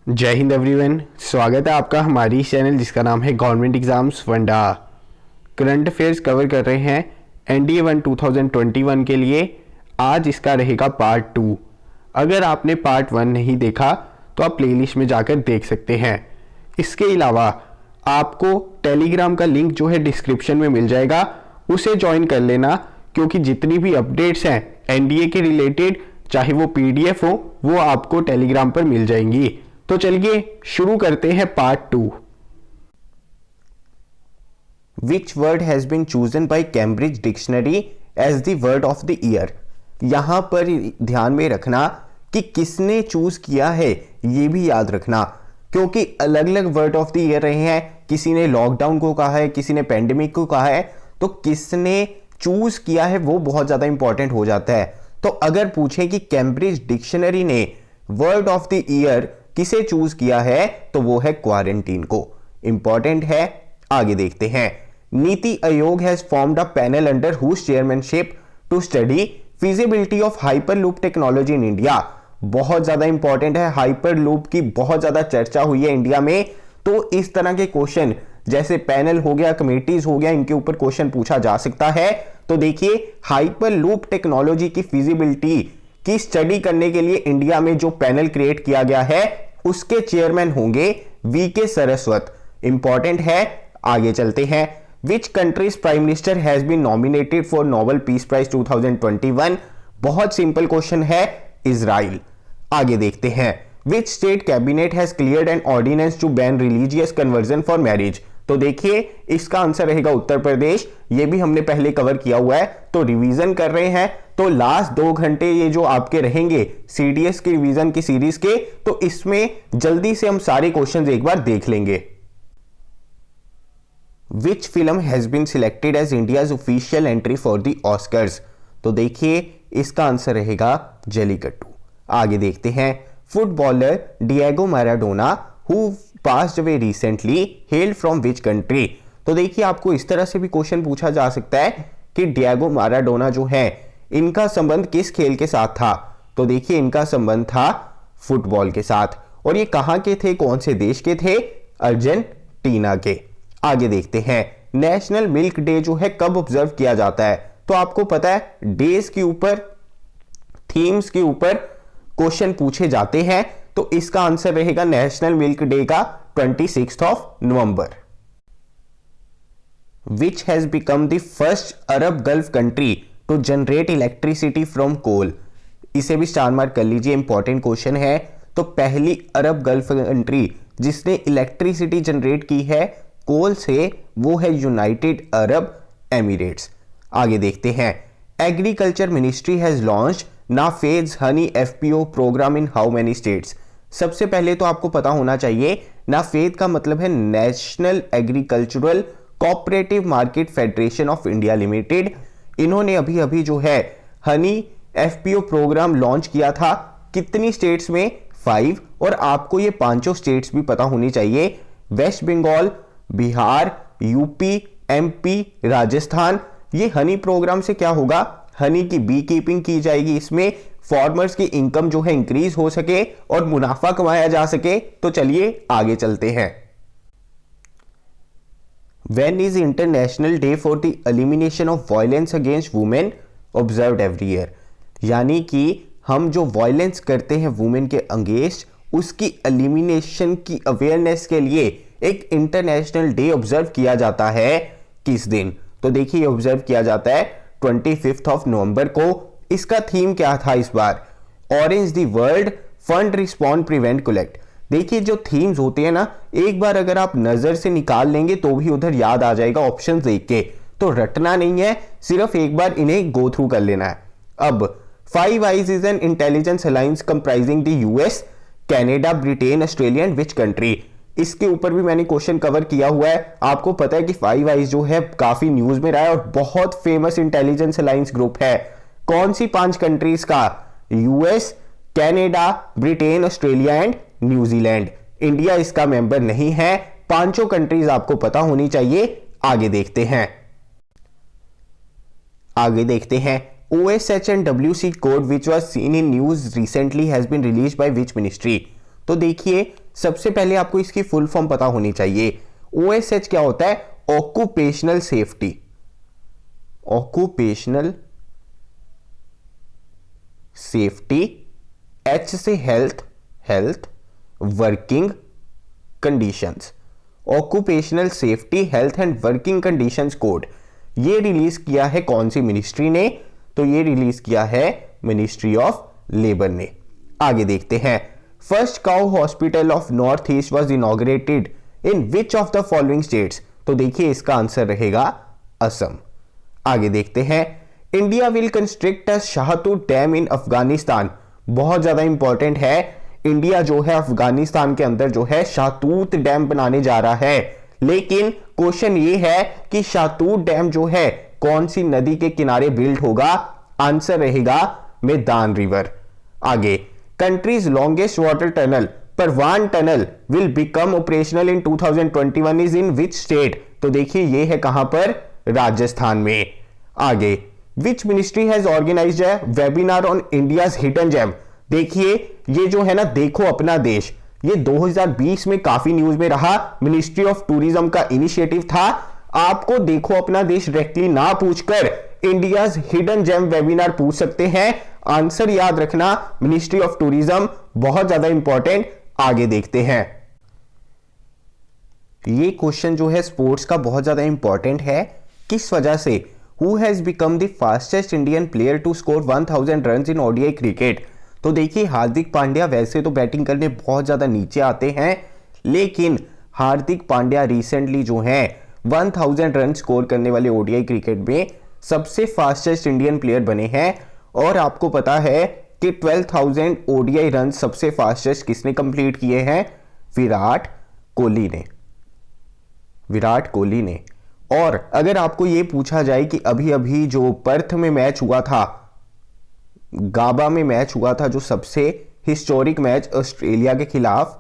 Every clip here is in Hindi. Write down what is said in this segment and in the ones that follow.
जय हिंद एवरीवन। स्वागत है आपका हमारी चैनल जिसका नाम है गवर्नमेंट एग्जाम्स फंडा। करंट अफेयर्स कवर कर रहे हैं एनडीए 1 2021 के लिए। आज इसका रहेगा पार्ट 2। अगर आपने पार्ट 1 नहीं देखा तो आप प्लेलिस्ट में जाकर देख सकते हैं। इसके अलावा आपको टेलीग्राम का लिंक जो है डिस्क्रिप्शन में मिल जाएगा, उसे ज्वाइन कर लेना, क्योंकि जितनी भी अपडेट्स हैं एनडीए के रिलेटेड, चाहे वो पीडीएफ हो, वो आपको टेलीग्राम पर मिल जाएंगी। तो चलिए शुरू करते हैं part 2। Which word has been chosen by Cambridge Dictionary as the word of the year? यहां पर ध्यान में रखना कि किसने चूज किया है, ये भी याद रखना, क्योंकि अलग अलग वर्ड ऑफ द ईयर रहे हैं। किसी ने लॉकडाउन को कहा है, किसी ने पेंडेमिक को कहा है, तो किसने चूज किया है वो बहुत ज्यादा इंपॉर्टेंट हो जाता है। तो अगर पूछे कि कैम्ब्रिज डिक्शनरी ने वर्ड ऑफ द ईयर किसे चूज किया है, तो वो है क्वारंटीन को। इंपॉर्टेंट है, आगे देखते हैं। NITI Aayog has formed a panel under whose chairmanship to study feasibility of hyperloop technology in India. बहुत ज्यादा इंपॉर्टेंट है, हाइपरलूप की बहुत ज्यादा चर्चा हुई है इंडिया में। तो इस तरह के क्वेश्चन जैसे पैनल हो गया, कमेटीज हो गया, इनके ऊपर क्वेश्चन पूछा जा सकता है। तो देखिए, हाइपरलूप टेक्नोलॉजी की फिजिबिलिटी की स्टडी करने के लिए इंडिया में जो पैनल क्रिएट किया गया है, उसके चेयरमैन होंगे वीके सरस्वत। इंपॉर्टेंट है, आगे चलते हैं। Which countries prime minister has been nominated for Nobel peace prize 2021? बहुत सिंपल क्वेश्चन है, इजराइल। आगे देखते हैं। Which state cabinet has cleared an ordinance to ban religious conversion for marriage? तो देखिए, इसका आंसर रहेगा उत्तर प्रदेश। ये भी हमने पहले कवर किया हुआ है, तो रिवीजन कर रहे हैं। तो लास्ट 2 घंटे ये जो आपके रहेंगे सीडीएस की रिवीजन की सीरीज के, तो इसमें जल्दी से हम सारे क्वेश्चंस एक बार देख लेंगे। Which film has been selected as India's official entry for the Oscars? तो देखिए, इसका आंसर रहेगा जलीकट्टू। आगे देखते हैं। Footballer Diego Maradona who passed away recently held from which country? तो देखिए, आपको इस तरह से भी क्वेश्चन पूछा जा सकता है कि डिएगो मैराडोना जो है, इनका संबंध किस खेल के साथ था? तो देखिए, इनका संबंध था फुटबॉल के साथ। और ये कहां के थे, कौन से देश के थे? अर्जेंटीना के। आगे देखते हैं। नेशनल मिल्क डे जो है कब ऑब्जर्व किया जाता है? तो आपको पता है, डेज के ऊपर, थीम्स के ऊपर क्वेश्चन पूछे जाते हैं। तो इसका आंसर रहेगा नेशनल मिल्क डे का 26 नवंबर। Which has become the first Arab Gulf country to generate electricity from coal? इसे भी स्टार मार्क कर लीजिए, इंपॉर्टेंट क्वेश्चन है। तो पहली अरब गल्फ कंट्री जिसने इलेक्ट्रिसिटी जनरेट की है कोल से, वो है यूनाइटेड अरब एमिरेट्स। आगे देखते हैं। Agriculture ministry has launched NAFED's honey FPO programme in how many states? सबसे पहले तो आपको पता होना चाहिए, नाफेड का मतलब है national agricultural cooperative market federation of India limited. इन्होंने अभी अभी जो है हनी एफपीओ प्रोग्राम लॉन्च किया था। कितनी स्टेट्स में? 5। और आपको ये 5 स्टेट्स भी पता होनी चाहिए, वेस्ट बंगाल, बिहार, यूपी, एमपी, राजस्थान। ये हनी प्रोग्राम से क्या होगा? हनी की बी कीपिंग की जाएगी, इसमें फार्मर्स की इनकम जो है इंक्रीज हो सके और मुनाफा कमाया जा सके। तो चलिए आगे चलते हैं। When is international day for the elimination of violence against women observed every year? यानी कि हम जो वायलेंस करते हैं वुमेन के अगेंस्ट, उसकी एलिमिनेशन की अवेयरनेस के लिए एक इंटरनेशनल डे ऑब्जर्व किया जाता है। किस दिन? तो देखिए, ऑब्जर्व किया जाता है 25 नवंबर को। इसका थीम क्या था इस बार? Orange the world, fund, respond, prevent, collect. देखिए, जो थीम्स होते हैं ना, एक बार अगर आप नजर से निकाल लेंगे तो भी उधर याद आ जाएगा ऑप्शन देख के। तो रटना नहीं है, सिर्फ एक बार इन्हें गो थ्रू कर लेना है। अब 5 eyes is an intelligence alliance comprising the US, Canada, Britain, Australia and which country? इसके ऊपर भी मैंने क्वेश्चन कवर किया हुआ है। आपको पता है कि 5 आइज जो है काफी न्यूज में रहा है और बहुत फेमस इंटेलिजेंस अलायंस ग्रुप है। कौन सी 5 कंट्रीज का? US, Canada, Britain, Australia and New Zealand. India इसका मेंबर नहीं है। 5 कंट्रीज आपको पता होनी चाहिए। आगे देखते हैं। OSH and WC code which was seen in news recently has been released by which ministry? तो देखिए सबसे पहले आपको इसकी फुल फॉर्म पता होनी चाहिए। OSH क्या होता है? Occupational safety. Occupational safety, H से health, health working conditions. Occupational safety health and working conditions code ये रिलीज किया है कौन सी मिनिस्ट्री ने? तो ये रिलीज किया है मिनिस्ट्री ऑफ लेबर ने। आगे देखते हैं, first cow hospital of North East was inaugurated in which of the following states? तो देखिए इसका आंसर रहेगा असम। आगे देखते हैं, India will construct a Shahtoot dam in Afghanistan. बहुत ज्यादा इंपॉर्टेंट है, इंडिया जो है अफगानिस्तान के अंदर जो है शाहतूत डैम बनाने जा रहा है। लेकिन क्वेश्चन ये है कि शाहतूत डैम जो है कौन सी नदी के किनारे बिल्ड होगा? आंसर रहेगा मैदान रिवर। आगे, countries longest water tunnel Parwan tunnel will become operational in 2021 is in which state? तो देखिए ये है कहां पर? राजस्थान में। आगे, which ministry has organised a webinar on India's hidden gem? देखिए ये जो है ना देखो अपना देश, ये 2020 में काफी न्यूज में रहा, मिनिस्ट्री ऑफ टूरिज्म का इनिशिएटिव था। आपको देखो अपना देश डायरेक्टली ना पूछकर इंडियाज हिडन जेम वेबिनार पूछ सकते हैं। आंसर याद रखना मिनिस्ट्री ऑफ टूरिज्म, बहुत ज्यादा इंपॉर्टेंट। आगे देखते हैं, ये क्वेश्चन जो है स्पोर्ट्स का बहुत ज्यादा इंपॉर्टेंट है। किस वजह से? Who has become the fastest Indian player to score 1000 run in ODI cricket? तो देखिए हार्दिक पांड्या वैसे तो बैटिंग करने बहुत ज्यादा नीचे आते हैं, लेकिन हार्दिक पांड्या रिसेंटली जो है 1000 रन स्कोर करने वाले ओडीआई क्रिकेट में सबसे फास्टेस्ट इंडियन प्लेयर बने हैं। और आपको पता है कि 12,000 ओडीआई रन सबसे फास्टेस्ट किसने कंप्लीट किए हैं? विराट कोहली ने। विराट कोहली ने। और अगर आपको यह पूछा जाए कि अभी अभी जो पर्थ में मैच हुआ था, गाबा में मैच हुआ था, जो सबसे हिस्टोरिक मैच ऑस्ट्रेलिया के खिलाफ,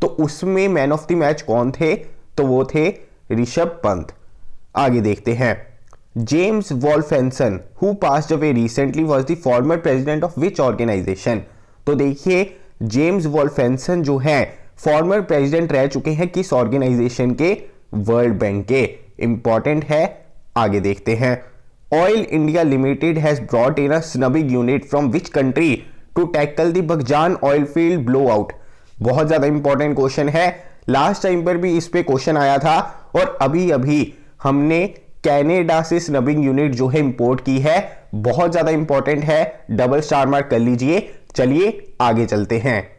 तो उसमें मैन ऑफ द मैच कौन थे? तो वो थे ऋषभ पंत। आगे देखते हैं, James Wolfensohn who passed away recently was the former president of which organization? तो देखिए जेम्स वॉल्फेंसन जो है फॉर्मर प्रेसिडेंट रह चुके हैं किस ऑर्गेनाइजेशन के? वर्ल्ड बैंक के। इंपॉर्टेंट है। आगे देखते हैं, oil India limited has brought in a snubbing unit from which country to tackle the Baghjan oil field blow out? बहुत ज्यादा इंपॉर्टेंट क्वेश्चन है, लास्ट टाइम पर भी इस पे क्वेश्चन आया था, और अभी अभी हमने कनाडा से स्नबिंग यूनिट जो है इंपोर्ट की है। बहुत ज्यादा इंपॉर्टेंट है, डबल स्टार मार्क कर लीजिए। चलिए आगे चलते हैं,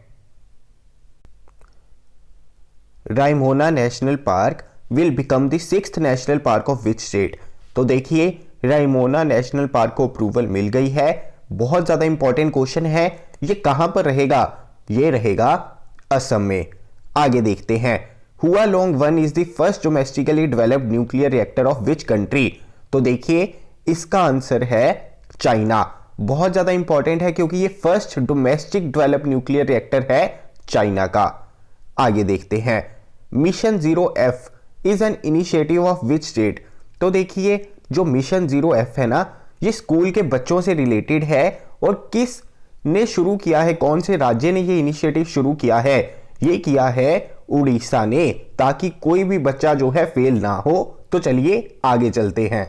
Raimona national park will become the 6th national park of which state? तो देखिए रायमोना नेशनल पार्क को अप्रूवल मिल गई है। बहुत ज्यादा इंपॉर्टेंट क्वेश्चन है, ये कहां पर रहेगा? ये रहेगा असम में। आगे देखते हैं, हुआलोंग 1 is the first domestically developed nuclear reactor of which country? तो देखिए इसका आंसर है चाइना। बहुत ज्यादा इंपॉर्टेंट है क्योंकि ये first domestic developed nuclear reactor है चाइना का। आगे देखते हैं, mission 0F is an initiative of which state? तो देखिए जो मिशन 0F है ना, ये स्कूल के बच्चों से रिलेटेड है, और किस ने शुरू किया है, कौन से राज्य ने ये इनिशिएटिव शुरू किया है? ये किया है उड़ीसा ने, ताकि कोई भी बच्चा जो है फेल ना हो। तो चलिए आगे चलते हैं,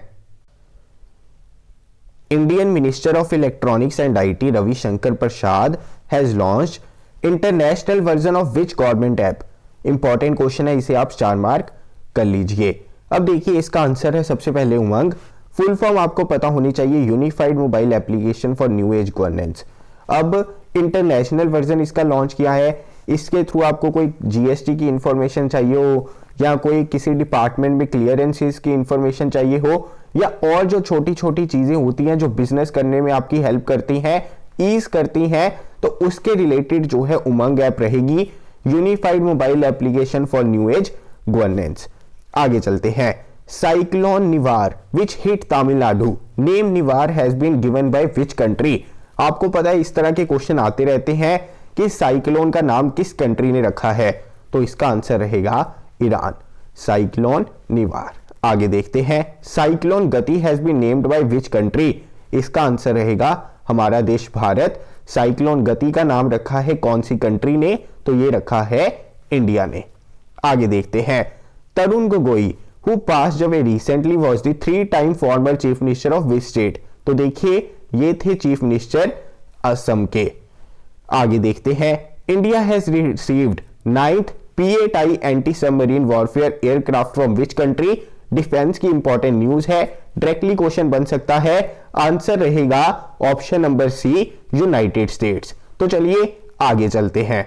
Indian minister of electronics and IT Ravishankar Prasad has launched international version of which government app? Important question है, इसे आप स्टार मार्क कर लीजिए। अब देखिए इसका आंसर है सबसे पहले उमंग। फुल फॉर्म आपको पता होनी चाहिए, unified mobile application for new age governance. अब इंटरनेशनल वर्जन इसका लॉन्च किया है, इसके थ्रू आपको कोई जीएसटी की इंफॉर्मेशन चाहिए हो, या कोई किसी डिपार्टमेंट में क्लियरेंसेस की इंफॉर्मेशन चाहिए हो, या और जो छोटी छोटी चीजें होती हैं जो बिजनेस करने में आपकी हेल्प करती हैं, ईज करती हैं, तो उसके रिलेटेड जो है उमंग ऐप रहेगी, unified mobile application for new age governance. आगे चलते हैं, cyclone Nivar which hit Tamil Nadu, name Nivar has been given by which country? आपको पता है इस तरह के क्वेश्चन आते रहते हैं कि साइक्लोन का नाम किस कंट्री ने रखा है, तो इसका आंसर रहेगा ईरान, साइक्लोन निवार। आगे देखते हैं, cyclone Gati has been named by which country? इसका आंसर रहेगा हमारा देश भारत, साइक्लोन गति का नाम रखा है कौन सी कंट्री ने? तो ये रखा है इंडिया ने। आगे देखते हैं, Tarun Gogoi who passed away recently was the 3-time former chief minister of which state? तो देखिए ये थे चीफ मिनिस्टर असम के। आगे देखते हैं, India has received 9th P-8I anti submarine warfare aircraft from which country? Defence की इंपॉर्टेंट न्यूज है, डायरेक्टली क्वेश्चन बन सकता है। आंसर रहेगा option number C, United States. तो चलिए आगे चलते हैं।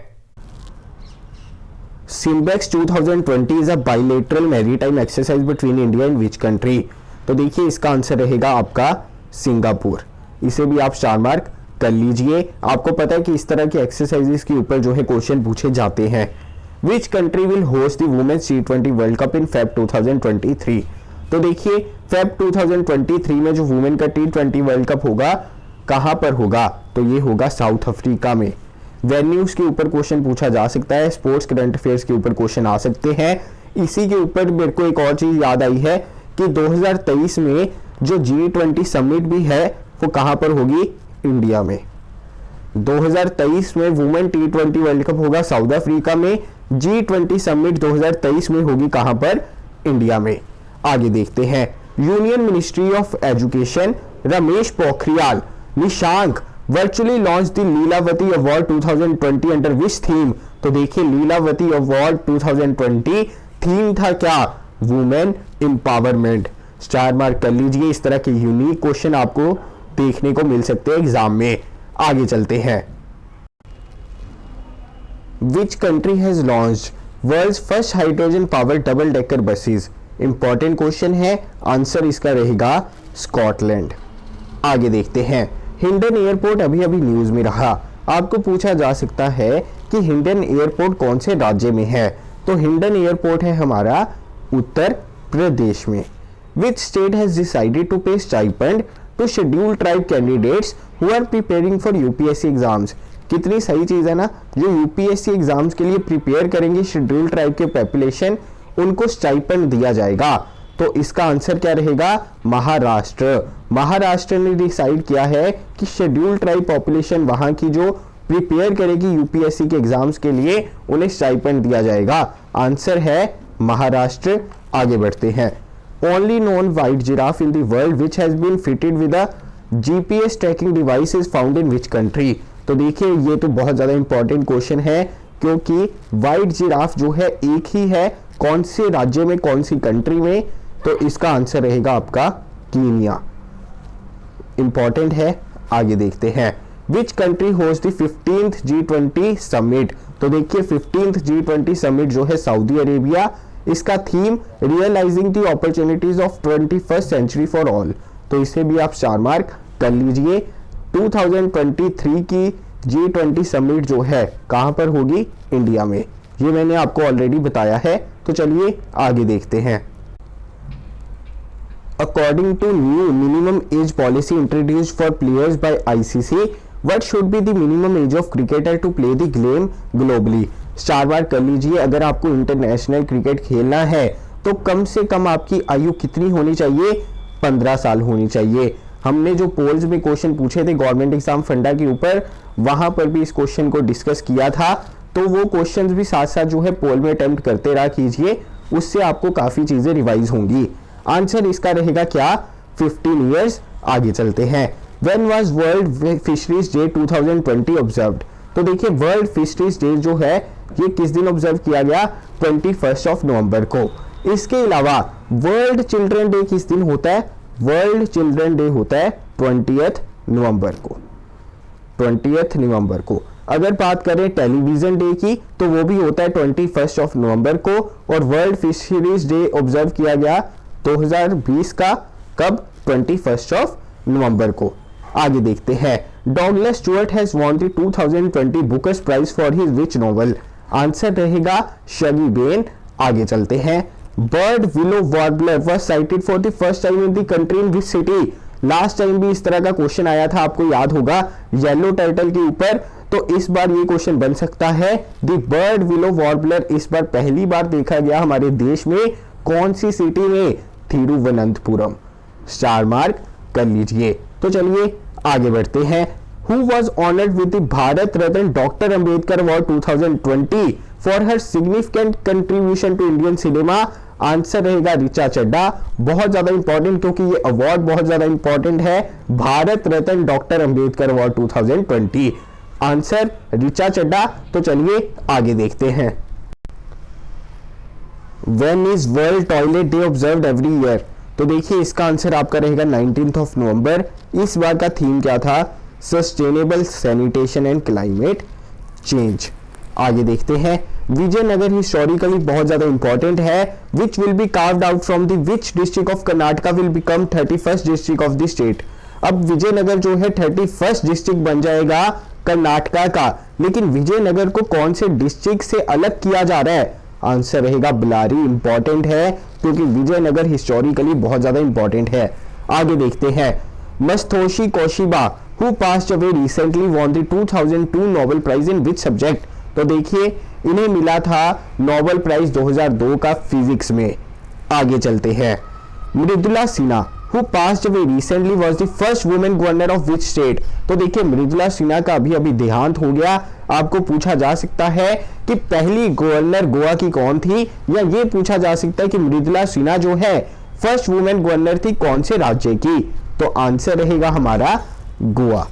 SIMBEX 2020 is a bilateral maritime exercise between India and which country? तो देखिए इसका आंसर रहेगा आपका सिंगापुर। इसे भी आप स्टार मार्क कर लीजिए। आपको पता है कि इस तरह की एक्सरसाइजेस के ऊपर जो है क्वेश्चन पूछे जाते हैं। Which country will host the women's T20 world cup in Feb 2023? तो देखिए Feb 2023 में जो वुमेन का T20 वर्ल्ड कप होगा कहां पर होगा? तो ये होगा साउथ अफ्रीका में। वेन्यूज के ऊपर क्वेश्चन पूछा जा सकता है, स्पोर्ट्स करंट अफेयर्स के ऊपर क्वेश्चन आ सकते हैं। इसी के ऊपर मेरे को एक और चीज याद आई है कि 2023 में जो G20 समिट भी है वो कहां पर होगी? इंडिया में। 2023 में वुमेन T20 वर्ल्ड कप होगा साउथ अफ्रीका में। G20 समिट 2023 में होगी कहां पर? इंडिया में। आगे देखते हैं, union ministry of education Ramesh Pokhriyal Nishank virtually launch the Lilavati award 2020 under which theme? तो देखिए लीलावती अवार्ड 2020 थीम था क्या? Women empowerment. स्टार मार्क कर लीजिए। इस तरह के यूनिक क्वेश्चन आपको देखने को मिल सकते हैं एग्जाम में। आगे चलते हैं, which country has launched world's first hydrogen power double decker buses? Important question है, आंसर इसका रहेगा स्कॉटलैंड। आगे देखते हैं, हिंडन एयरपोर्ट अभी अभी न्यूज में रहा। आपको पूछा जा सकता है कि हिंडन एयरपोर्ट कौन से राज्य में है? तो हिंडन एयरपोर्ट है हमारा उत्तर प्रदेश में। Which state has decided to pay stipend to schedule tribe candidates who are preparing for UPSC exams? कितनी सही चीज है ना, जो यूपीएससी एग्जाम्स के लिए प्रिपेयर करेंगे शेड्यूल ट्राइब के पॉपुलेशन, उनको स्टाइपेंड दिया जाएगा। तो इसका आंसर क्या रहेगा? महाराष्ट्र। महाराष्ट्र ने डिसाइड किया है कि शेड्यूल ट्राइब पॉपुलेशन वहां की जो प्रिपेयर करेगी यूपीएससी के एग्जाम्स के लिए उन्हें स्टाइपेंड दिया जाएगा। आंसर है महाराष्ट्र। आगे बढ़ते हैं, only non white giraffe in the world which has been fitted with a GPS tracking device is found in which country? तो देखिए ये तो बहुत ज्यादा इंपॉर्टेंट क्वेश्चन है, क्योंकि वाइट जिराफ जो है एक ही है, कौन से राज्य में, कौन सी कंट्री में? तो इसका आंसर रहेगा आपका कीनिया। इंपॉर्टेंट है। आगे देखते हैं, which country host the 15th G20 summit? तो देखिए 15th G20 समिट जो है सऊदी अरेबिया। इसका theme realising the opportunities of 21st century for all. तो इसे भी आप स्टार मार्क कर लीजिए। 2023 की G20 समिट जो है कहां पर होगी? इंडिया में। ये मैंने आपको ऑलरेडी बताया है। तो चलिए आगे देखते हैं, According to new minimum age policy introduced for players by ICC, what should be the minimum age of cricketer to play the game globally? Star mark कर लीजिए। अगर आपको इंटरनेशनल क्रिकेट खेलना है तो कम से कम आपकी आयु कितनी होनी चाहिए? 15 साल होनी चाहिए। हमने जो पोल्स में क्वेश्चन पूछे थे गवर्नमेंट एग्जाम फंडा के ऊपर, वहां पर भी इस क्वेश्चन को डिस्कस किया था। तो वो क्वेश्चंस भी साथ साथ जो है पोल में अटेम्प्ट करते रहा कीजिए, उससे आपको काफी चीजें रिवाइज होंगी। आंसर इसका रहेगा क्या? 15 ईयर्स। आगे चलते हैं, when was world fisheries day 2020 observed? तो देखिए वर्ल्ड फिशरीज डे जो है ये किस दिन ऑब्जर्व किया गया? 21 नवंबर को। इसके अलावा वर्ल्ड चिल्ड्रन डे किस दिन होता है? वर्ल्ड चिल्ड्रन डे होता है 20th नवंबर को। 20th नवंबर को। अगर बात करें टेलीविजन डे की तो वो भी होता है 21 नवंबर को। और वर्ल्ड फिशरीज डे ऑब्जर्व किया गया 2020 का, कब? 21 नवंबर को। आगे देखते हैं, Douglas Stuart has won the 2020 Bookers prize for his which novel? Answer रहेगा शगी बेन। आगे चलते हैं, bird willow warbler was sighted for the first time in the country in which city? Last time भी इस तरह का क्वेश्चन आया था, आपको याद होगा, येलो टर्टल के ऊपर। तो इस बार ये क्वेश्चन बन सकता है, द बर्ड विलो वार्बलर इस बार पहली बार देखा गया हमारे देश में, कौन सी सिटी में? थिरुवनंतपुरम। स्टार मार्क कर लीजिए। तो चलिए आगे बढ़ते हैं, who was honored with the Bharat Ratna Dr. Ambedkar Award 2020 for her significant contribution to Indian cinema? Answer रहेगा ऋचा चड्ढा। बहुत ज्यादा इंपॉर्टेंट, क्योंकि ये अवार्ड बहुत ज्यादा इंपॉर्टेंट है, Bharat Ratna doctor Ambedkar award 2020। Answer Richa Chadha. तो चलिए आगे देखते हैं। When is world toilet day observed every year? तो देखिए इसका आंसर आपका रहेगा 19 नवंबर। इस बार का थीम क्या था? Sustainable sanitation and climate change. आगे देखते हैं। विजयनगर हिस्टोरिकली बहुत ज्यादा इंपॉर्टेंट है। Which will be carved out from the which district of Karnataka will become 31st district of the state? अब विजयनगर जो है 31st डिस्ट्रिक्ट बन जाएगा कर्नाटका का, लेकिन विजयनगर को कौन से डिस्ट्रिक्ट से अलग किया जा रहा है? आंसर रहेगा बेल्लारी। इंपॉर्टेंट है क्योंकि विजयनगर हिस्टोरिकली बहुत ज्यादा इंपॉर्टेंट है। आगे देखते हैं। Masatoshi Koshiba who passed away recently won the 2002 Nobel prize in which subject? तो देखिए इन्हें मिला था नोबेल प्राइज 2002 का फिजिक्स में। आगे चलते हैं। Mridula Sinha who passed away recently was the first women governor of which state? तो देखिए मृदुला सिन्हा का अभी अभी देहांत हो गया। आपको पूछा जा सकता है कि पहली गवर्नर गोवा की कौन थी, या ये पूछा जा सकता है कि मृदुला सिन्हा जो है फर्स्ट वुमेन गवर्नर थी कौन से राज्य की? तो आंसर रहेगा हमारा Goa.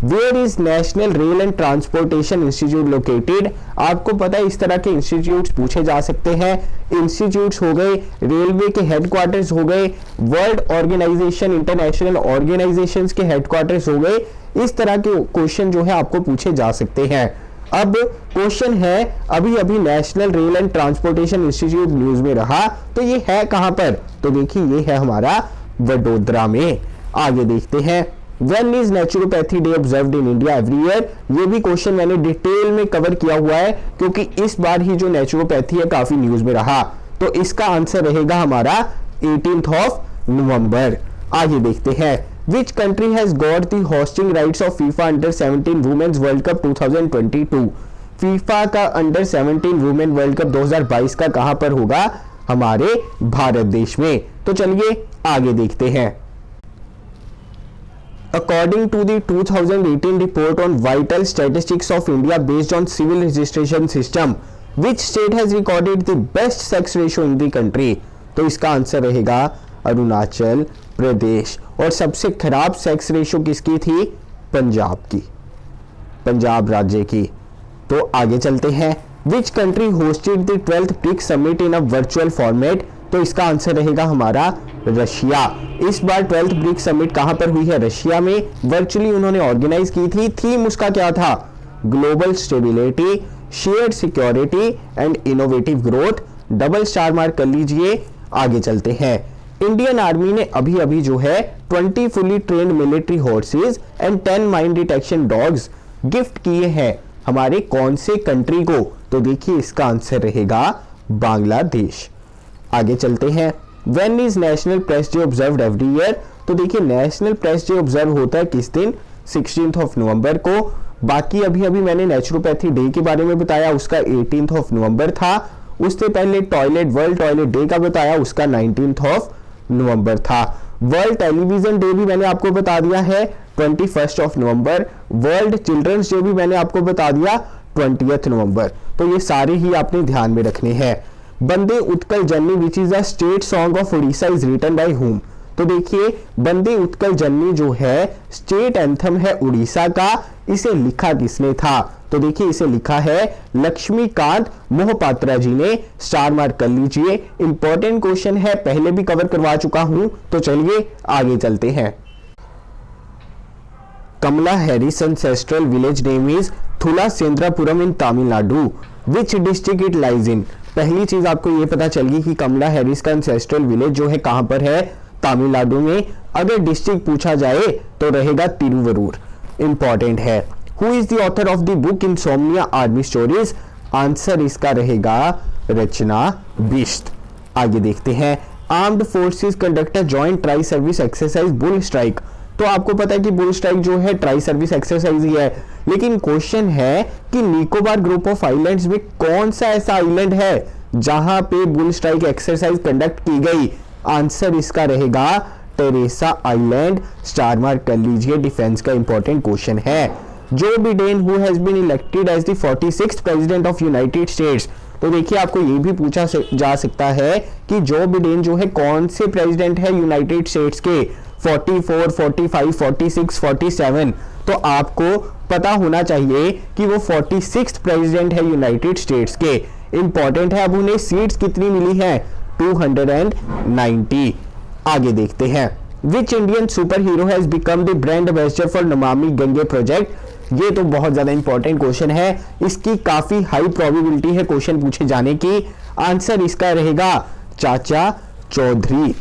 Where is national rail and transportation institute located? आपको पता है इस तरह के इंस्टीट्यूट्स पूछे जा सकते हैं। इंस्टीट्यूट्स हो गए, रेलवे के हेडक्वार्टर्स हो गए, वर्ल्ड ऑर्गेनाइजेशन इंटरनेशनल ऑर्गेनाइजेशंस के हेडक्वार्टर्स हो गए। इस तरह के क्वेश्चन जो है आपको पूछे जा सकते हैं। अब क्वेश्चन है, अभी अभी national rail and transportation institute news में रहा, तो ये है कहां पर? तो देखिए ये है हमारा वडोदरा में। आगे देखते हैं। When is naturopathy day observed in India every year? ये भी क्वेश्चन मैंने डिटेल में कवर किया हुआ है, क्योंकि इस बार ही जो नेचुरोपैथी है काफी न्यूज में रहा। तो इसका आंसर रहेगा हमारा 18 नवंबर। आगे देखते हैं। Which country has got the hosting rights of FIFA Under-17 Women's World Cup 2022? FIFA का अंडर 17 वुमेन वर्ल्ड कप 2022 का कहां पर होगा? हमारे भारत देश में। तो चलिए आगे देखते हैं। According to the 2018 report on vital statistics of India based on civil registration system, which state has recorded the best sex ratio in the country? तो इसका आंसर रहेगा अरुणाचल प्रदेश। और सबसे खराब सेक्स रेशियो किसकी थी? पंजाब की, पंजाब राज्य की। तो आगे चलते हैं। Which country hosted the 12th BRICS summit in a virtual format? तो इसका आंसर रहेगा हमारा रशिया। इस बार 12th ब्रिक्स समिट कहां पर हुई है? रशिया में। वर्चुअली उन्होंने ऑर्गेनाइज की थी। थीम उसका क्या था? Global stability, shared security and innovative growth. Double star mark कर लीजिए। आगे चलते हैं। इंडियन आर्मी ने अभी अभी जो है 20 fully trained military horses and 10 mine detection dogs gift किए हैं हमारे कौन से कंट्री को? तो देखिए इसका आंसर रहेगा बांग्लादेश। आगे चलते हैं। When is national press day observed every year? तो देखिए नेशनल प्रेस डे ऑब्जर्व होता है किस दिन? 16 नवंबर को। बाकी अभी अभी मैंने नेचुरोपैथी डे के बारे में बताया, उसका 18 नवंबर था। उससे पहले वर्ल्ड टॉयलेट डे का बताया, उसका 19 नवंबर था। वर्ल्ड टेलीविजन डे भी मैंने आपको बता दिया है 21 नवंबर। वर्ल्ड चिल्ड्रंस डे भी मैंने आपको बता दिया 20 नवंबर। तो ये सारे ही आपने ध्यान में रखने हैं। Bande Utkala Janani which is the state song of Orissa is written by whom? तो देखिए बंदे उत्कल जननी जो है स्टेट एंथम है उड़ीसा का, इसे लिखा किसने था? तो देखिए इसे लिखा है लक्ष्मीकांत मोहपात्रा जी ने। स्टार मार्क कर लीजिए। इंपॉर्टेंट क्वेश्चन है, पहले भी कवर करवा चुका हूं। तो चलिए आगे चलते हैं। Kamala Harris ancestral village name is Thulasendrapuram in Tamil Nadu. Which district it lies in? पहली चीज आपको ये पता चल गई कि कमला हैरिस का एंसेस्ट्रल विलेज जो है कहां पर है? तमिलनाडु में। अगर डिस्ट्रिक्ट पूछा जाए तो रहेगा तिरुवरूर। इंपॉर्टेंट है। Who is the author of the book insomnia army stories? Answer इसका रहेगा रचना बिष्ट। आगे देखते हैं। Armed forces conduct a joint tri service exercise bull strike. तो आपको पता है कि बुल स्ट्राइक जो है ट्राई सर्विस एक्सरसाइज ही है, लेकिन क्वेश्चन है कि निकोबार ग्रुप ऑफ आइलैंड्स में कौन सा ऐसा आइलैंड है जहां पे बुल स्ट्राइक एक्सरसाइज कंडक्ट की गई? आंसर इसका रहेगा टेरेसा आइलैंड, स्टार मार्क कर लीजिए, डिफेंस का इंपॉर्टेंट क्वेश्चन है। Joe Biden who has been elected as the 46th president of United States, तो देखिए आपको ये भी पूछा जा सकता है कि जो बिडेन जो है कौन से प्रेसिडेंट है यूनाइटेड स्टेट्स के, 44, 45, 46, 47, तो आपको पता होना चाहिए कि वो 46th प्रेसिडेंट है यूनाइटेड स्टेट्स के। इंपॉर्टेंट है। अब उन्हें सीट्स कितनी मिली है, 290। आगे देखते हैं, which Indian super hero has become the brand ambassador for Namami Gange project. ये तो बहुत ज्यादा इंपॉर्टेंट क्वेश्चन है, इसकी काफी हाई प्रोबेबिलिटी है क्वेश्चन पूछे जाने की। आंसर इसका रहेगा चाचा चौधरी।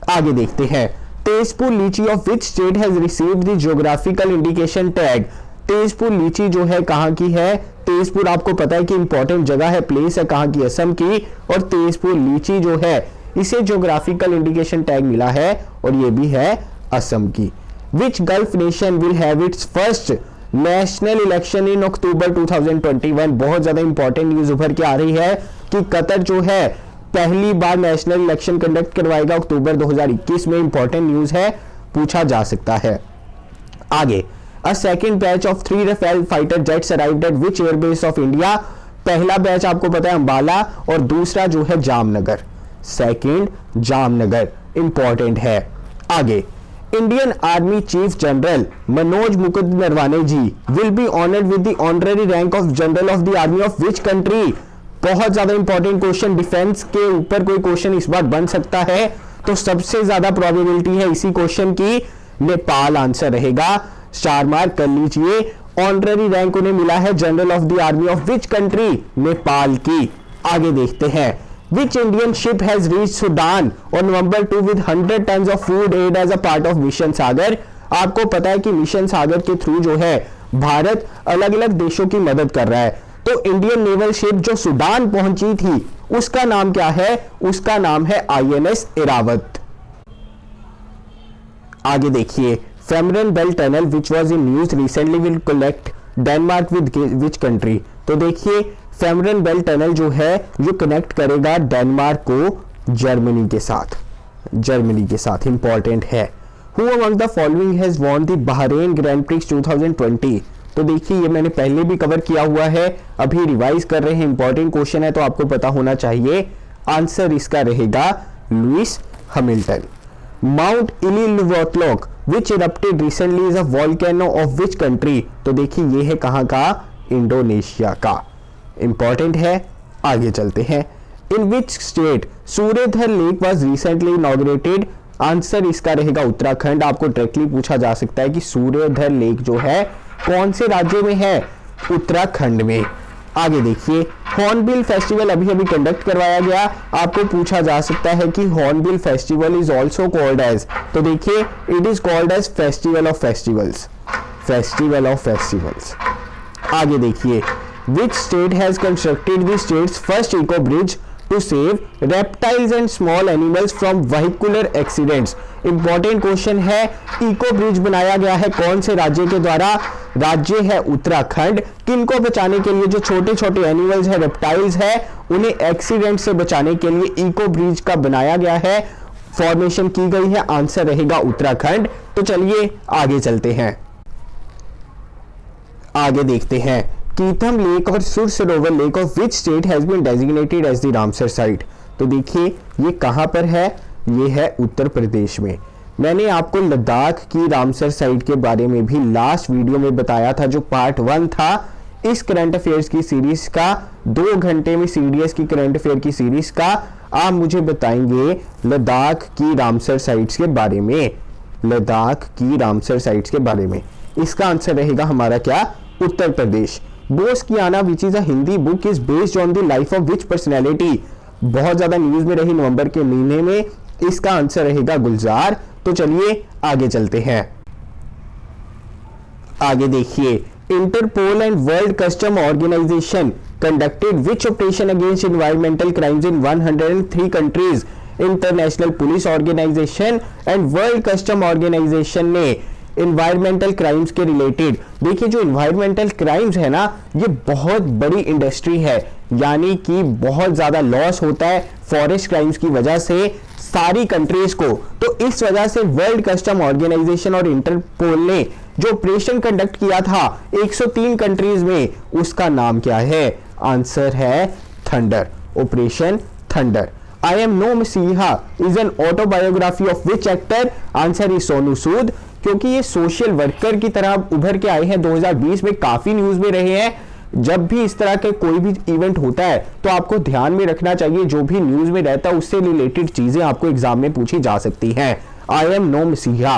आगे देखते हैं, तेजपुर लीची of which state has received the geographical indication tag. Tezpur लीची जो है कहां की है, तेजपुर आपको पता है कि इंपॉर्टेंट जगह है, प्लेस है कहां की, असम की, और तेजपुर लीची जो है इसे ज्योग्राफिकल इंडिकेशन टैग मिला है और ये भी है असम की। Which gulf nation will have its first national election in October 2021। बहुत ज्यादा इंपॉर्टेंट न्यूज उभर के आ रही है कि कतर जो है पहली बार नेशनल इलेक्शन कंडक्ट करवाएगा अक्टूबर 2021 में। इंपॉर्टेंट न्यूज है, पूछा जा सकता है। आगे, a second batch of 3 Rafale fighter jets arrived at which airbase of India. पहला बैच आपको पता है अंबाला और दूसरा जो है जामनगर, सेकंड जामनगर, इंपॉर्टेंट है। आगे, Indian army chief general Manoj Mukund Naravane ji will be honoured with the honorary rank of general of the army of which country. बहुत ज्यादा इंपॉर्टेंट क्वेश्चन, डिफेंस के ऊपर कोई क्वेश्चन इस बार बन सकता है, तो सबसे ज्यादा प्रोबेबिलिटी है इसी क्वेश्चन की, नेपाल आंसर रहेगा। स्टार मार्क कर लीजिए। ऑनररी रैंक उन्हें मिला है general of the army of which country, Nepal की। आगे देखते हैं, which Indian ship has reached Sudan on November 2 with 100 tons of food aid as a part of mission Sagar. आपको पता है कि मिशन सागर के थ्रू जो है भारत अलग अलग देशों की मदद कर रहा है, तो इंडियन नेवल शिप जो सूडान पहुंची थी उसका नाम क्या है, उसका नाम है INS इरावत। आगे देखिए, Fehmarn belt tunnel which was in news recently will connect Denmark with which country. तो देखिए फेमरन बेल टनल जो है ये कनेक्ट करेगा डेनमार्क को जर्मनी के साथ, जर्मनी के साथ। इंपॉर्टेंट है, who among the following has won the Bahrain grand prix 2020। तो देखिए ये मैंने पहले भी कवर किया हुआ है, अभी रिवाइज कर रहे हैं, इंपॉर्टेंट क्वेश्चन है तो आपको पता होना चाहिए। आंसर इसका रहेगा Lewis Hamilton. Mount Ili Lewotolok which erupted recently is a volcano of which country. तो देखिए ये है कहां का, इंडोनेशिया का। इंपॉर्टेंट है, आगे चलते हैं। In which state Suryadhar lake was recently inaugurated. Answer इसका रहेगा उत्तराखंड। आपको डायरेक्टली पूछा जा सकता है कि सूर्यधर लेक जो है कौन से राज्य में है, उत्तराखंड में। आगे देखिए, हॉर्नबिल फेस्टिवल अभी अभी कंडक्ट करवाया गया, आपको पूछा जा सकता है कि hornbill festival is also called as. तो देखिए it is called as festival of festivals, festival of festivals. आगे देखिए, which state has constructed the state's first eco bridge to save reptiles and small animals from vehicular accidents। Important question है, इको ब्रिज बनाया गया है कौन से राज्य के द्वारा, राज्य है उत्तराखंड। किनको बचाने के लिए, जो छोटे छोटे एनिमल्स है, रेप्टाइल्स है, उन्हें एक्सीडेंट से बचाने के लिए इको ब्रिज का बनाया गया है, फॉर्मेशन की गई है। आंसर रहेगा उत्तराखंड। तो चलिए आगे चलते हैं, आगे देखते हैं, कीथम लेक और Sur Sarovar lake of which state has been designated as the Ramsar site. तो देखिए ये कहां पर है, ये है उत्तर प्रदेश में। मैंने आपको लद्दाख की रामसर साइट के बारे में भी लास्ट वीडियो में बताया था, जो पार्ट 1 था इस करंट अफेयर्स की सीरीज का, 2 घंटे में CDS की करंट अफेयर की सीरीज का। आप मुझे बताएंगे लद्दाख की रामसर साइट्स के बारे में, लद्दाख की रामसर साइट्स के बारे में। इसका आंसर रहेगा हमारा क्या, Uttar Pradesh. Boskiyana which is a Hindi book is based on the life of which personality. बहुत ज्यादा न्यूज में रही नवंबर के महीने में, इसका आंसर रहेगा गुलजार। तो चलिए आगे चलते हैं, आगे देखिए, Interpol and world custom organisation conducted which operation against environmental crimes in 103 countries. International police organisation and world custom organisation ने इन्वायरमेंटल क्राइम्स के रिलेटेड, देखिए जो इन्वायरमेंटल क्राइम्स है ना, ये बहुत बड़ी इंडस्ट्री है, यानी कि बहुत ज्यादा लॉस होता है फॉरेस्ट क्राइम्स की वजह से। सारी कंट्रीज को। तो इस वजह से वर्ल्ड कस्टम ऑर्गेनाइजेशन और इंटरपोल ने जो ऑपरेशन कंडक्ट किया था 103 कंट्रीज में, उसका नाम क्या है? आंसर है thunder, operation thunder. I am no messiah is an autobiography of which actor? Answer is Sonu Sood, क्योंकि ये सोशल वर्कर की तरह उभर के आए हैं। 2020 में काफी न्यूज में रहे हैं। जब भी इस तरह के कोई भी इवेंट होता है तो आपको ध्यान में रखना चाहिए, जो भी न्यूज में रहता है उससे रिलेटेड चीजें आपको एग्जाम में पूछी जा सकती हैं। आई एम नो मसीहा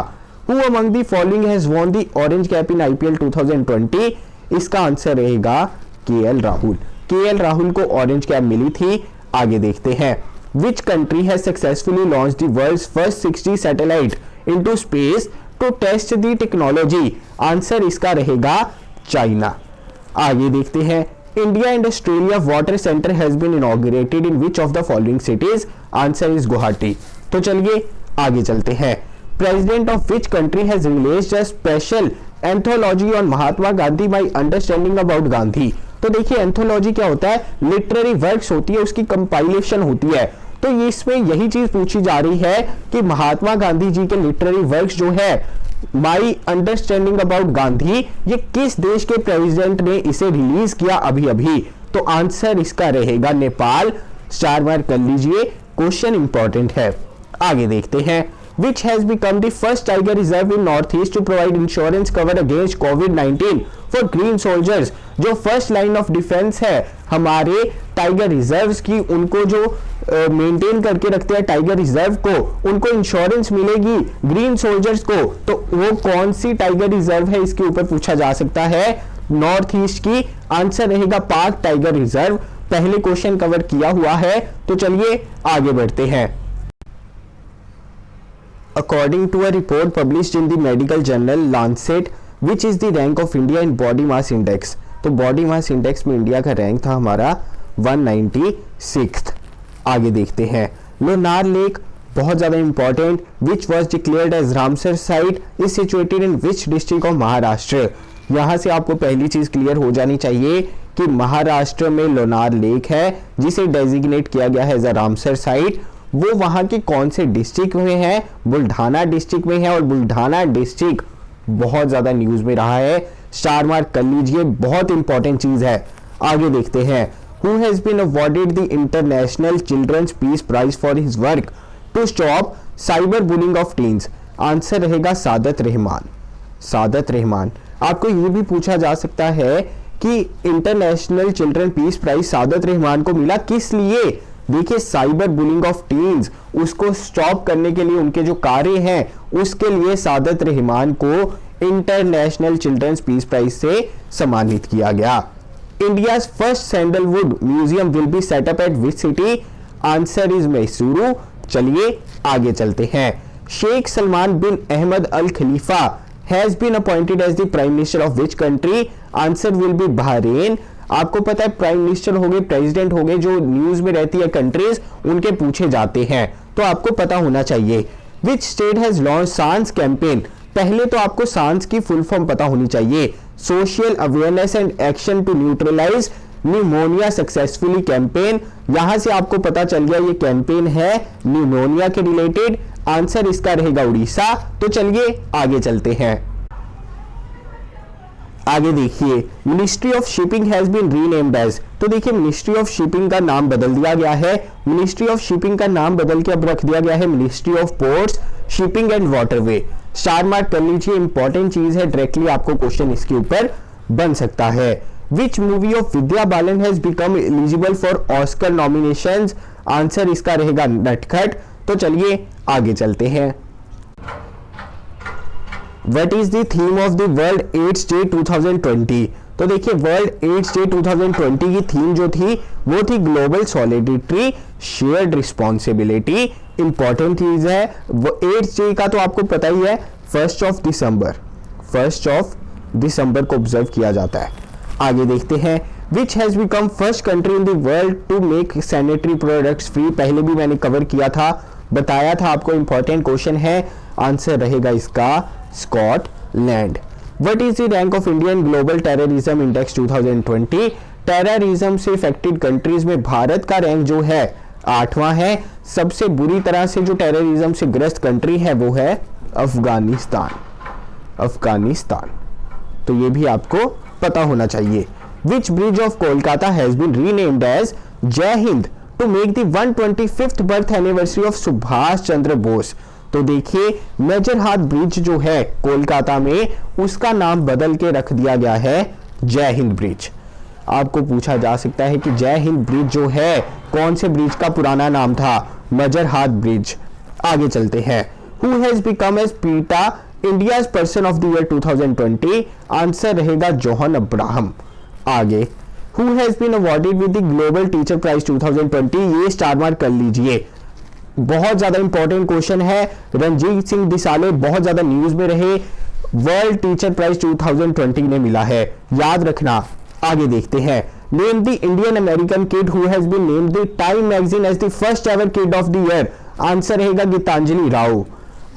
who among the following has won the orange cap in IPL 2020? इसका आंसर रहेगा KL राहुल। KL राहुल को ऑरेंज कैप मिली थी। आगे देखते हैं, which country has successfully launched the world's first 60 satellite into space to test the technology? Answer इसका रहेगा चाइना। आगे देखते हैं, India and Australia water centre has been inaugurated in which of the following cities? Answer is Guwahati. तो चलिए आगे चलते हैं, president of which country has released a special anthology on Mahatma Gandhi by understanding about Gandhi? तो देखिए एंथोलॉजी क्या होता है? लिटरेरी वर्क्स होती है, उसकी कंपाइलेशन होती है। तो इसमें यही चीज पूछी जा रही है कि महात्मा गांधी जी के लिटरेरी वर्क्स जो है माई अंडरस्टैंडिंग अबाउट गांधी, ये किस देश के प्रेसिडेंट ने इसे रिलीज किया अभी अभी? तो आंसर इसका रहेगा नेपाल। स्टार मार्क कर लीजिए, क्वेश्चन इंपॉर्टेंट है। आगे देखते हैं, which has become the first tiger reserve in northeast to provide insurance cover against COVID-19 for green soldiers? जो फर्स्ट लाइन ऑफ डिफेंस है हमारे टाइगर रिजर्व्स की, उनको जो मेंटेन करके रखते हैं टाइगर रिजर्व को, उनको इंश्योरेंस मिलेगी ग्रीन सोल्जर्स को। तो वो कौन सी टाइगर रिजर्व है, इसके ऊपर पूछा जा सकता है। नॉर्थ ईस्ट की। आंसर रहेगा पाक टाइगर रिजर्व। पहले क्वेश्चन कवर किया हुआ है। तो चलिए आगे बढ़ते हैं। According to a report published in the medical journal Lancet, which is the rank of India in body mass index? तो बॉडी मास इंडेक्स में इंडिया का रैंक था हमारा 196th। आगे देखते हैं, लोनार लेक बहुत ज्यादा important, which was declared as Ramsar site, is situated in which district of Maharashtra? यहां से आपको पहली चीज क्लियर हो जानी चाहिए कि महाराष्ट्र में लोनार लेक है जिसे डेजिग्नेट किया गया है एज अ रामसर साइट। वो वहां के कौन से डिस्ट्रिक्ट में है? बुल्ढाना डिस्ट्रिक्ट में है, और बुल्ढाना डिस्ट्रिक्ट बहुत ज्यादा न्यूज में रहा है। स्टार मार्क कर लीजिए, बहुत इंपॉर्टेंट चीज है। आगे देखते हैं, who has been awarded the international children's peace prize for his work to stop cyber bullying of teens? Answer रहेगा सादत रहमान। सादत रहमान। आपको ये भी पूछा जा सकता है कि इंटरनेशनल चिल्ड्रन पीस प्राइज सादत रहमान को मिला किस लिए? देखिए साइबर बुलिंग ऑफ टीन्स, उसको स्टॉप करने के लिए उनके जो कार्य हैं उसके लिए सादत रहमान को इंटरनेशनल चिल्ड्रंस पीस प्राइज से सम्मानित किया गया। India's first sandalwood museum will be set up at which city? Answer is Mysuru. चलिए आगे चलते हैं, Sheikh Salman bin Ahmed Al Khalifa has been appointed as the prime minister of which country? Answer will be Bahrain. आपको पता है प्राइम मिनिस्टर हो गए, प्रेसिडेंट हो गए, जो न्यूज में रहती है कंट्रीज, उनके पूछे जाते हैं, तो आपको पता होना चाहिए। विच स्टेट हैज लॉन्च सांस कैंपेन? पहले तो आपको सांस की फुल फॉर्म पता होनी चाहिए, social awareness and action to neutralise pneumonia successfully campaign. यहां से आपको पता चल गया ये कैंपेन है न्यूमोनिया के रिलेटेड। आंसर इसका रहेगा उड़ीसा। तो चलिए आगे चलते हैं। आगे देखिए, ministry of shipping has been renamed as. तो देखिए मिनिस्ट्री ऑफ शिपिंग का नाम बदल दिया गया है। मिनिस्ट्री ऑफ शिपिंग का नाम बदल के अब रख दिया गया है ministry of ports, shipping and waterway. Star mark कर लीजिए, इंपॉर्टेंट चीज है, डायरेक्टली आपको क्वेश्चन इसके ऊपर बन सकता है। Which movie of Vidya Balan has become eligible for Oscar nominations? Answer इसका रहेगा नटखट। तो चलिए आगे चलते हैं। What is the theme of the World AIDS Day 2020? तो देखिए वर्ल्ड एड्स डे 2020 की थीम जो थी वो थी global solidarity shared responsibility. Important चीज है, वो एड्स डे का तो आपको पता ही है 1 दिसंबर को ऑब्जर्व किया जाता है। आगे देखते हैं, which has become first country in the world to make sanitary products free? पहले भी मैंने कवर किया था, बताया था आपको, इंपॉर्टेंट क्वेश्चन है। आंसर रहेगा इसका Scotland. What is the rank of India in Global Terrorism Index 2020? Terrorism से इफेक्टेड कंट्रीज में भारत का रैंक जो है 8वां है। सबसे बुरी तरह से जो टेररिज्म से ग्रस्त कंट्री है वो है अफगानिस्तान। अफगानिस्तान, तो ये भी आपको पता होना चाहिए। Which bridge of Kolkata has been renamed as Jai Hind to make the 125th birth anniversary of Subhash Chandra Bose. तो देखिए मेजर हाथ ब्रिज जो है कोलकाता में, उसका नाम बदल के रख दिया गया है जय हिंद ब्रिज। आपको पूछा जा सकता है कि जय हिंद ब्रिज जो है कौन से ब्रिज का पुराना नाम था? मेजर हाथ ब्रिज। आगे चलते हैं। Who has become as PETA India's person of the year 2020? Answer रहेगा जॉन अब्राहम। आगे, who has been awarded with the global teacher prize 2020? ये स्टार मार्क कर लीजिए, बहुत ज्यादा इंपॉर्टेंट क्वेश्चन है। रणजीत सिंह दिसाले बहुत ज्यादा न्यूज में रहे, वर्ल्ड टीचर प्राइज 2020 ने मिला है, याद रखना। आगे देखते हैं। Name the Indian American kid who has been named the Time magazine as the first ever kid of the year? Answer रहेगा गीतांजलि राव।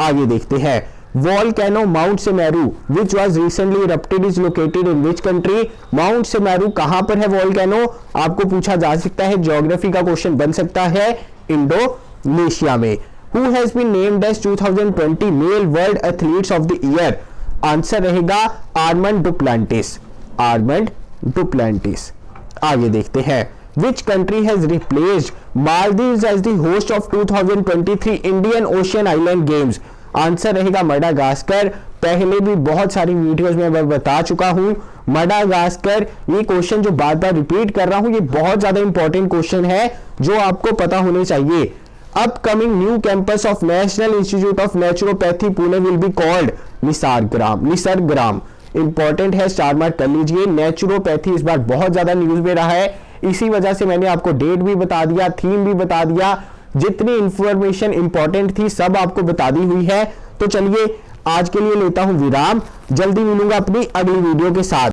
आगे देखते हैं। Volcano Mount Semeru which was recently erupted is located in which country? Mount Semeru कहां पर है वॉल्केनो? आपको पूछा जा सकता है, ज्योग्राफी का क्वेश्चन बन सकता है। इंडोनेशिया में। Who has been named as 2020 male world athletes of the year? Answer रहेगा आर्मंड डुप्लांटिस। Armand Duplantis. आगे देखते हैं। Which country has replaced Maldives as the host of 2023 Indian Ocean Island Games? Answer रहेगा मडागास्कर। पहले भी बहुत सारी वीडियोस में मैं बता चुका हूं मडागास्कर। ये क्वेश्चन जो बार बार रिपीट कर रहा हूं, ये बहुत ज्यादा इंपॉर्टेंट क्वेश्चन है जो आपको पता होने चाहिए। Upcoming new campus of national institute of naturopathy Pune will be called Nisargagram. Important है, स्टार मार्क कर लीजिए। नेचुरोपैथी इस बार बहुत ज्यादा न्यूज में रहा है, इसी वजह से मैंने आपको डेट भी बता दिया, थीम भी बता दिया, जितनी इंफॉर्मेशन इंपॉर्टेंट थी सब आपको बता दी हुई है। तो चलिए आज के लिए लेता हूं विराम, जल्दी मिलूंगा अपनी अगली वीडियो के साथ।